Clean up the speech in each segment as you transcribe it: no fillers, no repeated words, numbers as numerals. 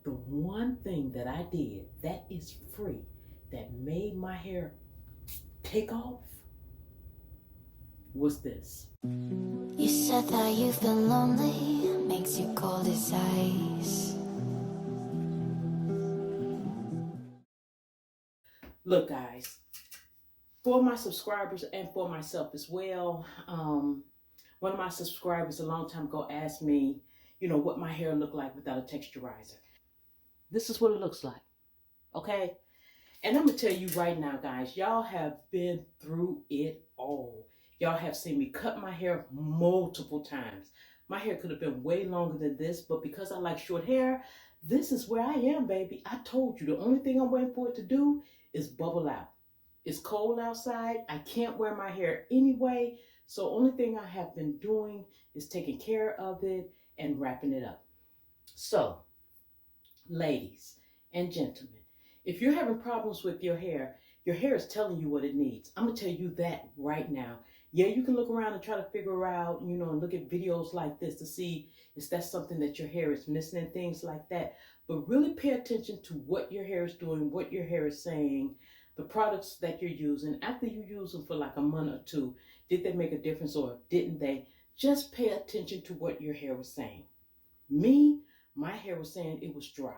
The one thing that I did that is free that made my hair take off was this. You said that you've been lonely, makes you cold as ice. Look, guys, for my subscribers and for myself as well, one of my subscribers a long time ago asked me, what my hair looked like without a texturizer. This is what it looks like, okay? And I'm going to tell you right now, guys, y'all have been through it all. Y'all have seen me cut my hair multiple times. My hair could have been way longer than this, but because I like short hair, this is where I am, baby. I told you, the only thing I'm waiting for it to do is bubble out. It's cold outside. I can't wear my hair anyway. So only thing I have been doing is taking care of it and wrapping it up. So, ladies and gentlemen, if you're having problems with your hair is telling you what it needs. I'm going to tell you that right now. Yeah, you can look around and try to figure out, and look at videos like this to see if that's something that your hair is missing and things like that. But really pay attention to what your hair is doing, what your hair is saying, the products that you're using. After you use them for like a month or two, did they make a difference or didn't they? Just pay attention to what your hair was saying. Me, my hair was saying it was dry.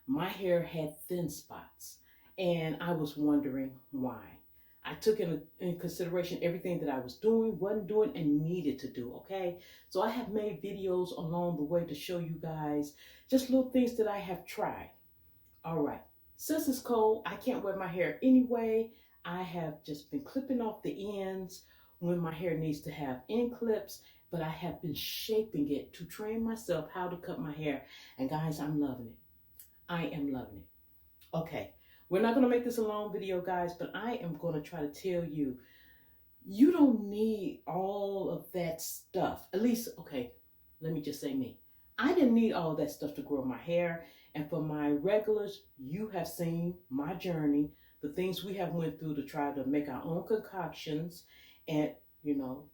My hair had thin spots, and I was wondering why. I took in consideration everything that I was doing, wasn't doing, and needed to do, okay? So I have made videos along the way to show you guys just little things that I have tried. All right, since it's cold, I can't wear my hair anyway. I have just been clipping off the ends when my hair needs to have end clips, but I have been shaping it to train myself how to cut my hair. And guys, I'm loving it. I am loving it. Okay, we're not going to make this a long video, guys, but I am going to try to tell you, you don't need all of that stuff. At least, okay, let me just say me. I didn't need all that stuff to grow my hair. And for my regulars, you have seen my journey, the things we have went through to try to make our own concoctions and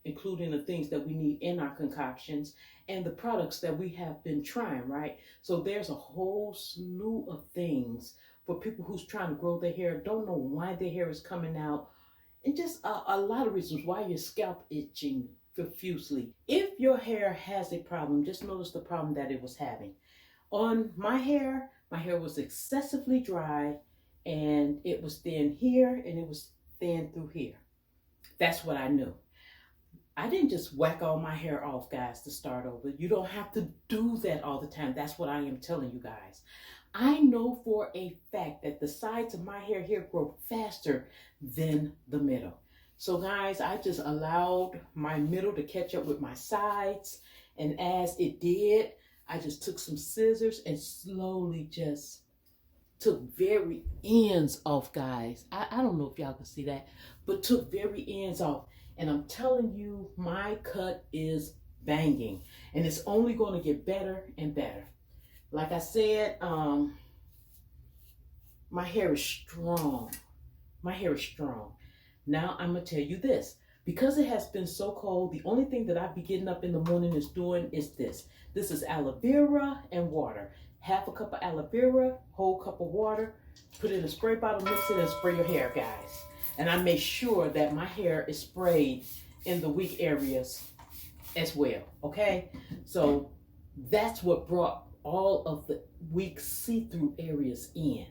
including the things that we need in our concoctions and the products that we have been trying, right? So there's a whole slew of things for people who's trying to grow their hair, don't know why their hair is coming out, and just a lot of reasons why your scalp itching profusely. If your hair has a problem, just notice the problem that it was having. On my hair was excessively dry, and it was thin here, and it was thin through here. That's what I knew. I didn't just whack all my hair off, guys, to start over. You don't have to do that all the time. That's what I am telling you guys. I know for a fact that the sides of my hair here grow faster than the middle. So guys, I just allowed my middle to catch up with my sides. And as it did, I just took some scissors and slowly just took very ends off, guys. I don't know if y'all can see that, but took very ends off. And I'm telling you, my cut is banging. And it's only going to get better and better. Like I said, my hair is strong. My hair is strong. Now I'm going to tell you this. Because it has been so cold, the only thing that I be getting up in the morning is doing is this. This is aloe vera and water. Half a cup of aloe vera, whole cup of water. Put it in a spray bottle, mix it, and spray your hair, guys. And I make sure that my hair is sprayed in the weak areas as well, okay? So that's what brought all of the weak see-through areas in,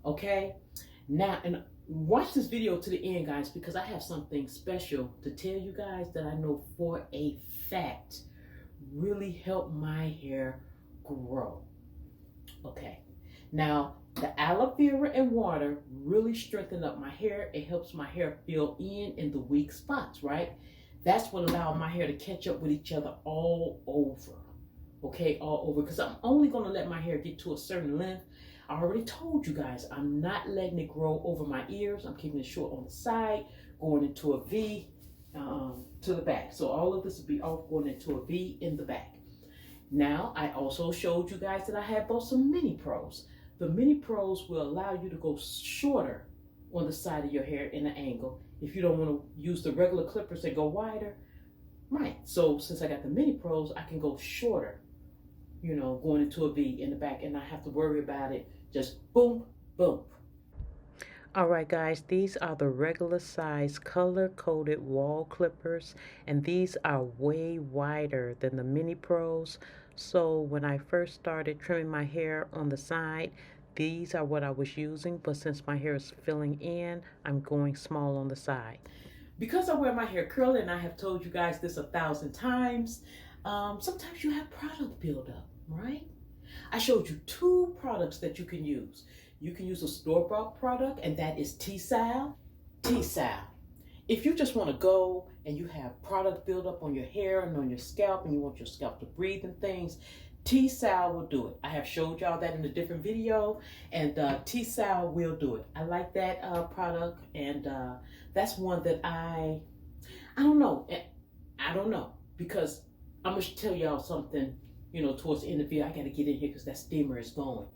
okay? Now, and watch this video to the end, guys, because I have something special to tell you guys that I know for a fact really helped my hair grow. Okay, now the aloe vera and water really strengthen up my hair. It helps my hair fill in the weak spots, right? That's what allowed my hair to catch up with each other all over. Okay, all over, because I'm only going to let my hair get to a certain length. I already told you guys, I'm not letting it grow over my ears. I'm keeping it short on the side, going into a V to the back. So all of this will be off, going into a V in the back. Now, I also showed you guys that I had bought some mini pros. The mini pros will allow you to go shorter on the side of your hair in an angle. If you don't want to use the regular clippers that go wider, right? So since I got the mini pros, I can go shorter going into a V in the back and not have to worry about it. Just boom, boom. All right, guys, these are the regular size color-coded wall clippers, and these are way wider than the Mini Pros. So when I first started trimming my hair on the side, these are what I was using, but since my hair is filling in, I'm going small on the side. Because I wear my hair curly, and I have told you guys this 1,000 times, sometimes you have product buildup, right? I showed you 2 products that you can use. You can use a store-bought product, and that is T-Sal. T-Sal. If you just want to go and you have product buildup on your hair and on your scalp, and you want your scalp to breathe and things, T-Sal will do it. I have showed y'all that in a different video, and T-Sal will do it. I like that product, and that's one that I don't know. I don't know, because I'm going to tell y'all something, towards the end of the video. I got to get in here because that steamer is going.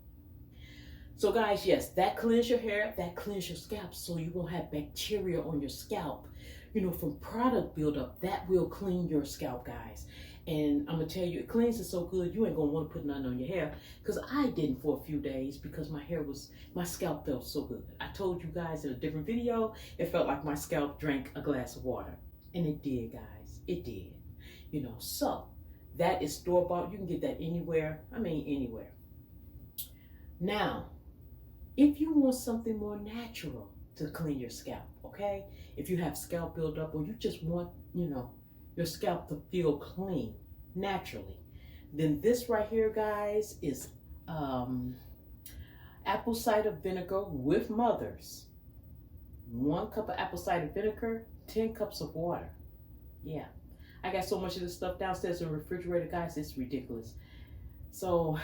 So guys, yes, that cleans your hair, that cleans your scalp, so you won't have bacteria on your scalp. From product buildup, that will clean your scalp, guys. And I'm going to tell you, it cleans it so good, you ain't going to want to put nothing on your hair. Because I didn't for a few days, because my scalp felt so good. I told you guys in a different video, it felt like my scalp drank a glass of water. And it did, guys. It did. So that is store-bought. You can get that anywhere. Anywhere. Now, if you want something more natural to clean your scalp, okay? If you have scalp buildup, or you just want, your scalp to feel clean naturally, then this right here, guys, is apple cider vinegar with mothers. 1 cup of apple cider vinegar, 10 cups of water. Yeah. I got so much of this stuff downstairs in the refrigerator, guys, it's ridiculous. So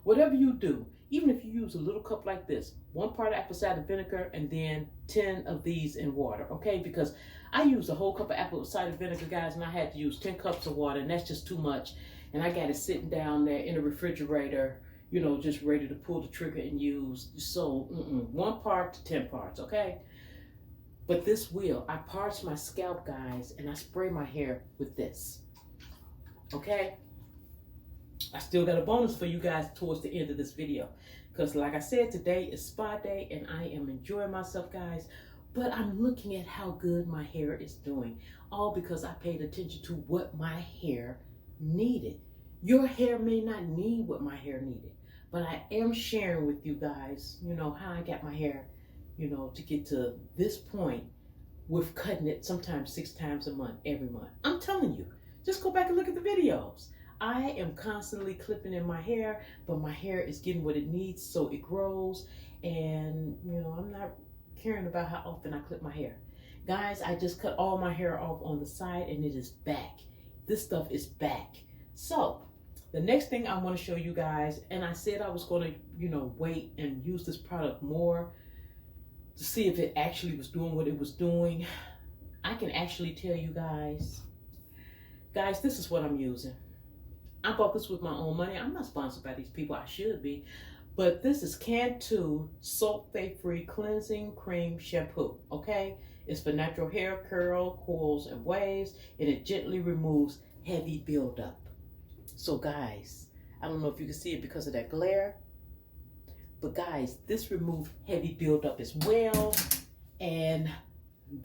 whatever you do, even if you use a little cup like this, 1 part of apple cider vinegar and then 10 of these in water, okay? Because I used a whole cup of apple cider vinegar, guys, and I had to use 10 cups of water, and that's just too much. And I got it sitting down there in the refrigerator, just ready to pull the trigger and use. So 1 part to 10 parts, okay? But this I parch my scalp, guys, and I spray my hair with this, okay? I still got a bonus for you guys towards the end of this video, because like I said, today is spa day and I am enjoying myself, guys, but I'm looking at how good my hair is doing, all because I paid attention to what my hair needed. Your hair may not need what my hair needed, but I am sharing with you guys, how I got my hair, to get to this point with cutting it sometimes 6 times a month, every month. I'm telling you, just go back and look at the videos. I am constantly clipping in my hair, but my hair is getting what it needs, so it grows. And, I'm not caring about how often I clip my hair. Guys, I just cut all my hair off on the side, and it is back. This stuff is back. So, the next thing I want to show you guys, and I said I was going to, wait and use this product more to see if it actually was doing what it was doing. I can actually tell you guys, this is what I'm using. I bought this with my own money. I'm not sponsored by these people. I should be. But this is Cantu Sulfate-Free Cleansing Cream Shampoo, okay? It's for natural hair, curl, coils, and waves, and it gently removes heavy buildup. So, guys, I don't know if you can see it because of that glare, but, guys, this removes heavy buildup as well, and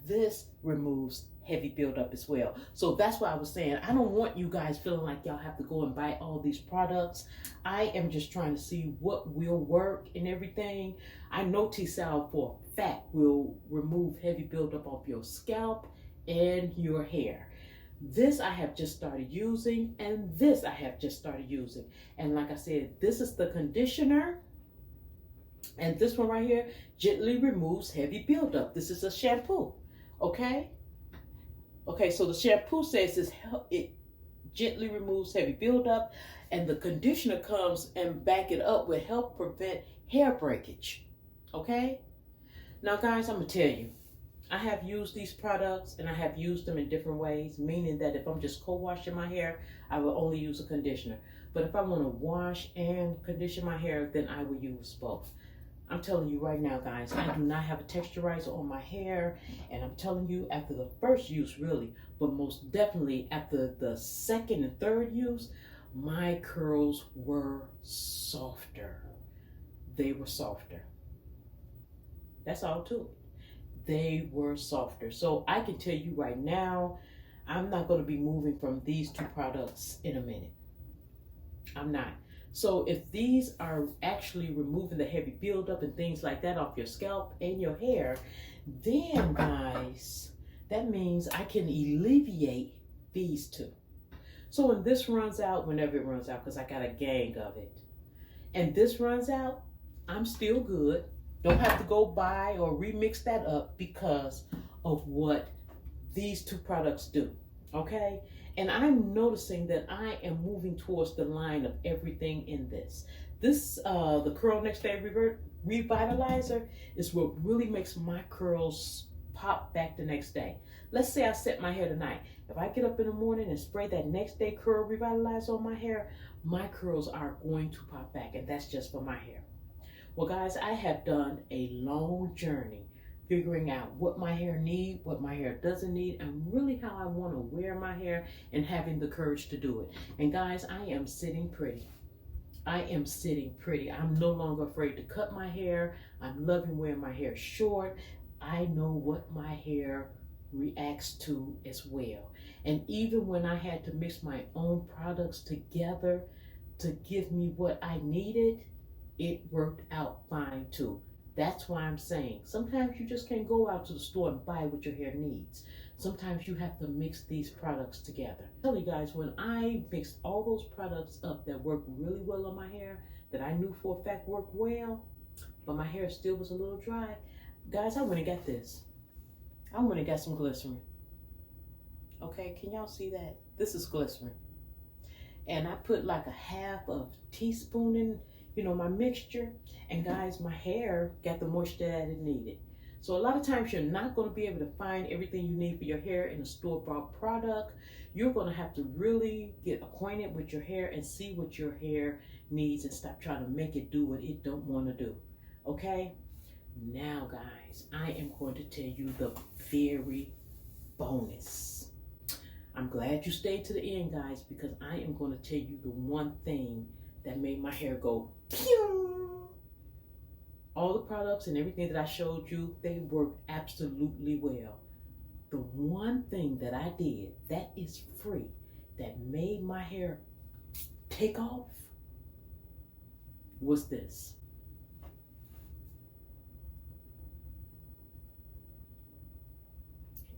this removes heavy buildup as well. So that's why I was saying, I don't want you guys feeling like y'all have to go and buy all these products. I am just trying to see what will work and everything. I know T-Sal for a fact will remove heavy buildup off your scalp and your hair. This I have just started using, and this I have just started using. And like I said, this is the conditioner, and this one right here gently removes heavy buildup. This is a shampoo, okay? Okay, so the shampoo says it gently removes heavy buildup, and the conditioner comes and back it up will help prevent hair breakage, okay? Now, guys, I'm going to tell you, I have used these products, and I have used them in different ways, meaning that if I'm just co-washing my hair, I will only use a conditioner. But if I want to wash and condition my hair, then I will use both. I'm telling you right now, guys, I do not have a texturizer on my hair, and I'm telling you, after the first use, really, but most definitely after the second and third use, my curls were softer. They were softer. That's all to it. They were softer. So I can tell you right now, I'm not going to be moving from these two products in a minute. I'm not. So if these are actually removing the heavy buildup and things like that off your scalp and your hair, then guys, that means I can alleviate these two. So when this runs out, whenever it runs out, because I got a gang of it, and this runs out, I'm still good. Don't have to go buy or remix that up because of what these two products do, okay? And I'm noticing that I am moving towards the line of everything in this. This, the Curl Next Day Revitalizer is what really makes my curls pop back the next day. Let's say I set my hair tonight. If I get up in the morning and spray that next day Curl Revitalizer on my hair, my curls are going to pop back, and that's just for my hair. Well, guys, I have done a long journey figuring out what my hair needs, what my hair doesn't need, and really how I want to wear my hair and having the courage to do it. And guys, I am sitting pretty. I am sitting pretty. I'm no longer afraid to cut my hair. I'm loving wearing my hair short. I know what my hair reacts to as well. And even when I had to mix my own products together to give me what I needed, it worked out fine too. That's why I'm saying sometimes you just can't go out to the store and buy what your hair needs. Sometimes you have to mix these products together. I tell you guys, when I mixed all those products up that worked really well on my hair, that I knew for a fact worked well, but my hair still was a little dry, guys, I went and got this. I went and got some glycerin. Okay, can y'all see that? This is glycerin. And I put like a half of teaspoon in, my mixture. And guys, my hair got the moisture that it needed. So a lot of times you're not going to be able to find everything you need for your hair in a store-bought product. You're going to have to really get acquainted with your hair and see what your hair needs and stop trying to make it do what it don't want to do. Okay? Now, guys, I am going to tell you the very bonus. I'm glad you stayed to the end, guys, because I am going to tell you the one thing that made my hair go pew. All the products and everything that I showed you, they work absolutely well. The one thing that I did that is free, that made my hair take off, was this.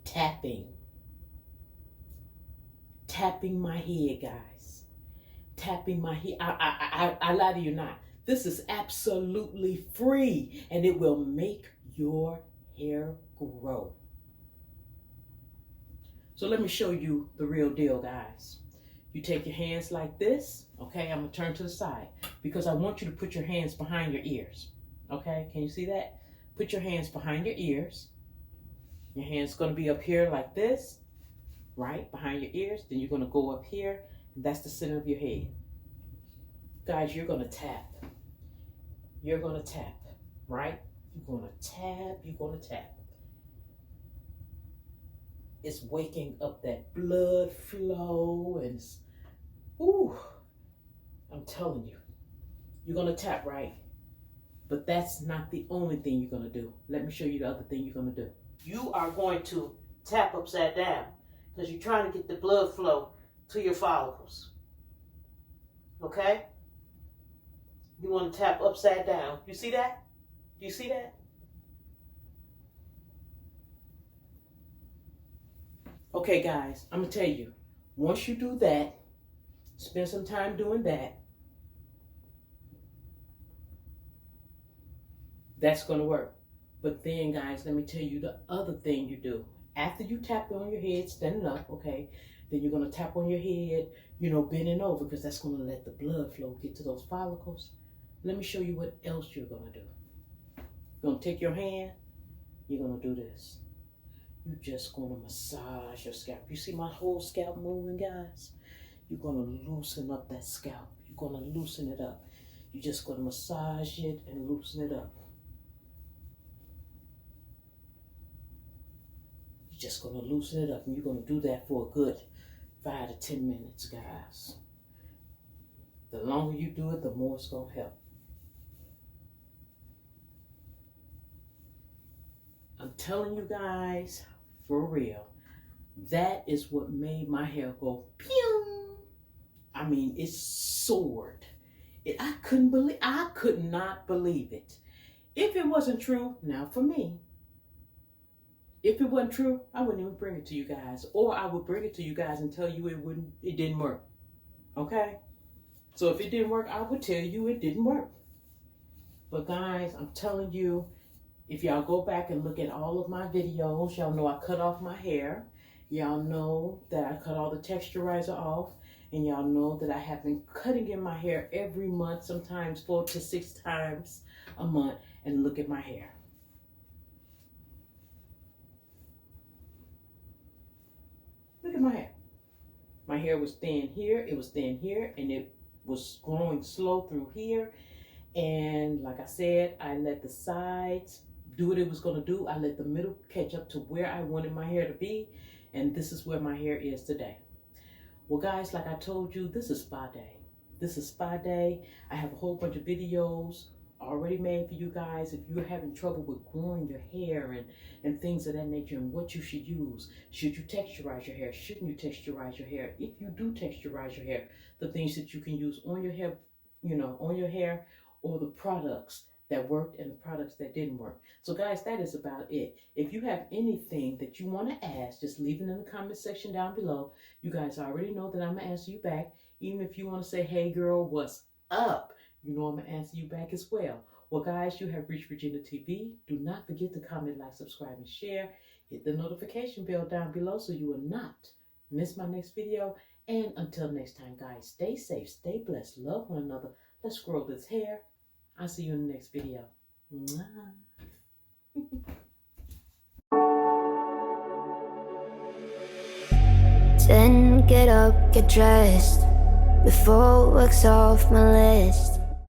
Tapping my head, guys. Tapping my head. I lie to you not. This is absolutely free, and it will make your hair grow. So let me show you the real deal, guys. You take your hands like this. Okay, I'm going to turn to the side because I want you to put your hands behind your ears. Okay, can you see that? Put your hands behind your ears. Your hand's going to be up here like this, right, behind your ears. Then you're going to go up here, and that's the center of your head. Guys, you're going to tap. You're going to tap, right? You're going to tap. You're going to tap. It's waking up that blood flow, and I'm telling you, you're going to tap, right? But that's not the only thing you're going to do. Let me show you the other thing you're going to do. You are going to tap upside down because you're trying to get the blood flow to your follicles. Okay? You want to tap upside down. You see that? Do you see that? Okay, guys, I'm going to tell you. Once you do that, spend some time doing that, that's going to work. But then, guys, let me tell you the other thing you do. After you tap on your head, standing up, okay, then you're going to tap on your head, bending over, because that's going to let the blood flow get to those follicles. Let me show you what else you're going to do. You're going to take your hand, you're going to do this. You're just going to massage your scalp. You see my whole scalp moving, guys? You're going to loosen up that scalp. You're going to loosen it up. You're just going to massage it and loosen it up. Just going to loosen it up, and you're going to do that for a good 5 to 10 minutes, guys. The longer you do it, the more it's going to help. I'm telling you guys, for real, that is what made my hair go pew. I mean, it soared. I could not believe it. If it wasn't true, now for me, if it wasn't true, I wouldn't even bring it to you guys. Or I would bring it to you guys and tell you it didn't work. Okay? So if it didn't work, I would tell you it didn't work. But guys, I'm telling you, if y'all go back and look at all of my videos, y'all know I cut off my hair. Y'all know that I cut all the texturizer off. And y'all know that I have been cutting in my hair every month, sometimes 4 to 6 times a month. And look at my hair. Look at my hair. My hair was thin here, it was thin here, and it was growing slow through here. And like I said, I let the sides do what it was going to do. I let the middle catch up to where I wanted my hair to be. And this is where my hair is today. Well, guys, like I told you, this is spa day. This is spa day. I have a whole bunch of videos already made for you guys. If you're having trouble with growing your hair and things of that nature and what you should use. Should you texturize your hair? Shouldn't you texturize your hair? If you do texturize your hair, the things that you can use on your hair, on your hair, or the products that worked and the products that didn't work. So guys, that is about it. If you have anything that you want to ask, just leave it in the comment section down below. You guys already know that I'm going to answer you back. Even if you want to say, hey girl, what's up? You know I'm going to answer you back as well. Well guys, you have reached Regina TV. Do not forget to comment, like, subscribe, and share. Hit the notification bell down below so you will not miss my next video. And until next time, guys, stay safe, stay blessed, love one another. Let's grow this hair. I'll see you in the next video. Then get up, get dressed before work's off my list.